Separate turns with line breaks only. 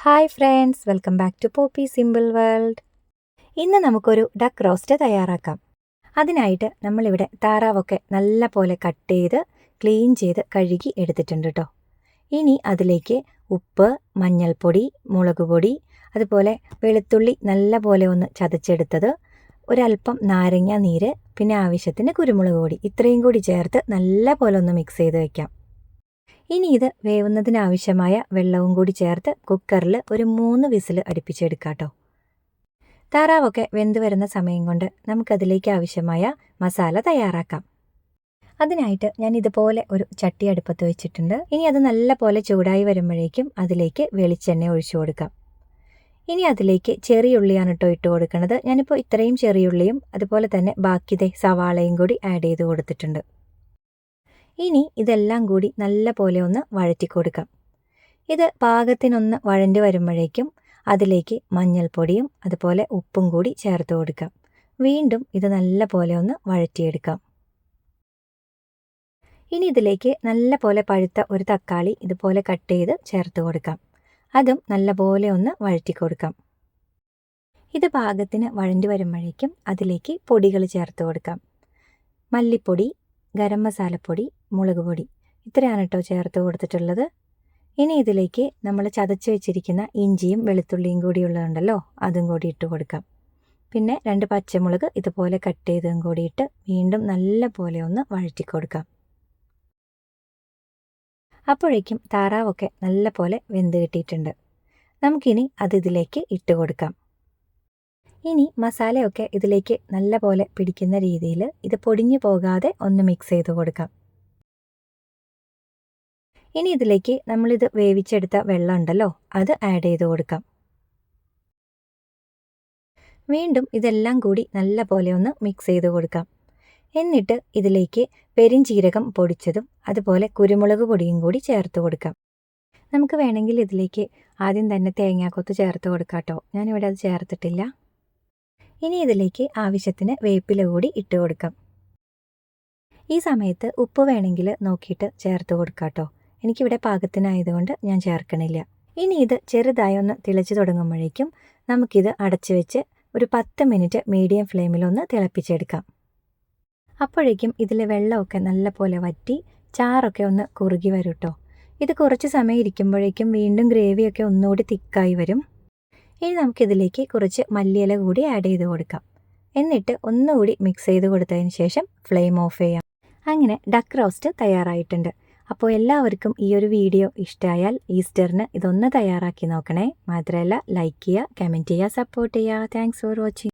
Hi friends, welcome back to Poppy simple world. ഇന്ന് നമുക്കൊരു duck roast തയ്യാറാക്കാം. അതിനായിട്ട് നമ്മളിവിടെ താറാവൊക്കെ നല്ല പോലെ കട്ട് ചെയ്ത് ക്ലീൻ ചെയ്ത് കഴുകി എടുത്തിട്ടുണ്ട് കേട്ടോ. ഇനി അതിലേക്ക് ഉപ്പ്, മഞ്ഞൾപ്പൊടി, മുളക് പൊടി, അതുപോലെ വെളുത്തുള്ളി നല്ല പോലെ ഒന്ന് ചതച്ചെടുത്തത്, ഒരല്പം നാരങ്ങ നീര്, പിന്നെ ആവശ്യത്തിന് കുരുമുളക് പൊടി, ഇത്രയും കൂടി ചേർത്ത് നല്ല പോലെ ഒന്ന് മിക്സ് ചെയ്ത് വയ്ക്കാം. ഇനി ഇത് വേവുന്നതിനാവശ്യമായ വെള്ളവും കൂടി ചേർത്ത് കുക്കറിൽ ഒരു 3 വിസിൽ അടുപ്പിച്ചെടുക്കാം കേട്ടോ. താറാവൊക്കെ വെന്ത് വരുന്ന സമയം കൊണ്ട് നമുക്കതിലേക്ക് ആവശ്യമായ മസാല തയ്യാറാക്കാം. അതിനായിട്ട് ഞാൻ ഇതുപോലെ ഒരു ചട്ടി അടുപ്പത്ത് വെച്ചിട്ടുണ്ട്. ഇനി അത് നല്ല പോലെ ചൂടായി വരുമ്പോഴേക്കും അതിലേക്ക് വെളിച്ചെണ്ണ ഒഴിച്ചു കൊടുക്കാം. ഇനി അതിലേക്ക് ചെറിയ ഉള്ളിയാണ് കേട്ടോ ഇട്ട് കൊടുക്കുന്നത്. ഞാനിപ്പോൾ ഇത്രയും ചെറിയ ഉള്ളിയും അതുപോലെ തന്നെ ബാക്കി സവാളയും കൂടി ആഡ് ചെയ്ത് കൊടുത്തിട്ടുണ്ട്. ഇനി ഇതെല്ലാം കൂടി നല്ല പോലെ ഒന്ന് വഴറ്റി കൊടുക്കാം. ഇത് പാകത്തിനൊന്ന് വഴണ്ടി വരുമ്പോഴേക്കും അതിലേക്ക് മഞ്ഞൾപ്പൊടിയും അതുപോലെ ഉപ്പും കൂടി ചേർത്ത് കൊടുക്കാം. വീണ്ടും ഇത് നല്ല പോലെ ഒന്ന് വഴറ്റിയെടുക്കാം. ഇനി ഇതിലേക്ക് നല്ല പോലെ പഴുത്ത ഒരു തക്കാളി ഇതുപോലെ കട്ട് ചെയ്ത് ചേർത്ത് കൊടുക്കാം. അതും നല്ല പോലെ ഒന്ന് വഴറ്റി കൊടുക്കാം. ഇത് പാകത്തിന് വഴണ്ടി വരുമ്പോഴേക്കും അതിലേക്ക് പൊടികൾ ചേർത്ത് കൊടുക്കാം. മല്ലിപ്പൊടി, ഗരം മസാലപ്പൊടി, മുളക് പൊടി, ഇത്രയാണ് കേട്ടോ ചേർത്ത് കൊടുത്തിട്ടുള്ളത്. ഇനി ഇതിലേക്ക് നമ്മൾ ചതച്ച് വെച്ചിരിക്കുന്ന ഇഞ്ചിയും വെളുത്തുള്ളിയും കൂടി ഉള്ളതുണ്ടല്ലോ, അതും കൂടി ഇട്ട് കൊടുക്കാം. പിന്നെ 2 പച്ചമുളക് ഇതുപോലെ കട്ട് ചെയ്തതും കൂടി ഇട്ട് വീണ്ടും നല്ല പോലെ ഒന്ന് വഴറ്റി കൊടുക്കാം. അപ്പോഴേക്കും താറാവൊക്കെ നല്ല പോലെ വെന്ത് കിട്ടിയിട്ടുണ്ട്. നമുക്കിനി അത് ഇതിലേക്ക് ഇട്ട് കൊടുക്കാം. ഇനി മസാലയൊക്കെ ഇതിലേക്ക് നല്ല പോലെ പിടിക്കുന്ന രീതിയിൽ ഇത് പൊടിഞ്ഞു പോകാതെ ഒന്ന് മിക്സ് ചെയ്ത് കൊടുക്കാം. ഇനി ഇതിലേക്ക് നമ്മളിത് വേവിച്ചെടുത്ത വെള്ളം ഉണ്ടല്ലോ, അത് ആഡ് ചെയ്ത് കൊടുക്കാം. വീണ്ടും ഇതെല്ലാം കൂടി നല്ല പോലെ ഒന്ന് മിക്സ് ചെയ്ത് കൊടുക്കാം. എന്നിട്ട് ഇതിലേക്ക് പെരിഞ്ജീരകം പൊടിച്ചതും അതുപോലെ കുരുമുളക് പൊടിയും കൂടി ചേർത്ത് കൊടുക്കാം. നമുക്ക് വേണമെങ്കിൽ ഇതിലേക്ക് ആദ്യം തന്നെ തേങ്ങാക്കൊത്ത് ചേർത്ത് കൊടുക്കാം കേട്ടോ. ഞാനിവിടെ അത് ചേർത്തിട്ടില്ല. ഇനി ഇതിലേക്ക് ആവശ്യത്തിന് വേപ്പില കൂടി ഇട്ട് കൊടുക്കാം. ഈ സമയത്ത് ഉപ്പ് വേണമെങ്കിൽ നോക്കിയിട്ട് ചേർത്ത് കൊടുക്കാം കേട്ടോ. എനിക്കിവിടെ പാകത്തിനായതുകൊണ്ട് ഞാൻ ചേർക്കണില്ല. ഇനി ഇത് ചെറുതായി ഒന്ന് തിളച്ച് തുടങ്ങുമ്പോഴേക്കും നമുക്കിത് അടച്ചു വെച്ച് ഒരു 10 മിനിറ്റ് മീഡിയം ഫ്ലെയിമിലൊന്ന് തിളപ്പിച്ചെടുക്കാം. അപ്പോഴേക്കും ഇതിലെ വെള്ളമൊക്കെ നല്ല പോലെ വറ്റി ചാറൊക്കെ ഒന്ന് കുറുകി വരും കേട്ടോ. ഇത് കുറച്ച് സമയം ഇരിക്കുമ്പോഴേക്കും വീണ്ടും ഗ്രേവിയൊക്കെ ഒന്നുകൂടി തിക്കായി വരും. ഇനി നമുക്കിതിലേക്ക് കുറച്ച് മല്ലിയില കൂടി ആഡ് ചെയ്ത് കൊടുക്കാം. എന്നിട്ട് ഒന്നുകൂടി മിക്സ് ചെയ്ത് കൊടുത്തതിന് ശേഷം ഫ്ലെയിം ഓഫ് ചെയ്യാം. അങ്ങനെ ഡക്ക് റോസ്റ്റ് തയ്യാറായിട്ടുണ്ട്. അപ്പോൾ എല്ലാവർക്കും ഈ ഒരു വീഡിയോ ഇഷ്ടമായാൽ ഈസ്റ്ററിന് ഇതൊന്ന് തയ്യാറാക്കി നോക്കണേ. മാത്രമല്ല ലൈക്ക് ചെയ്യുക, കമൻറ്റ് ചെയ്യുക, സപ്പോർട്ട് ചെയ്യുക. Thanks for watching.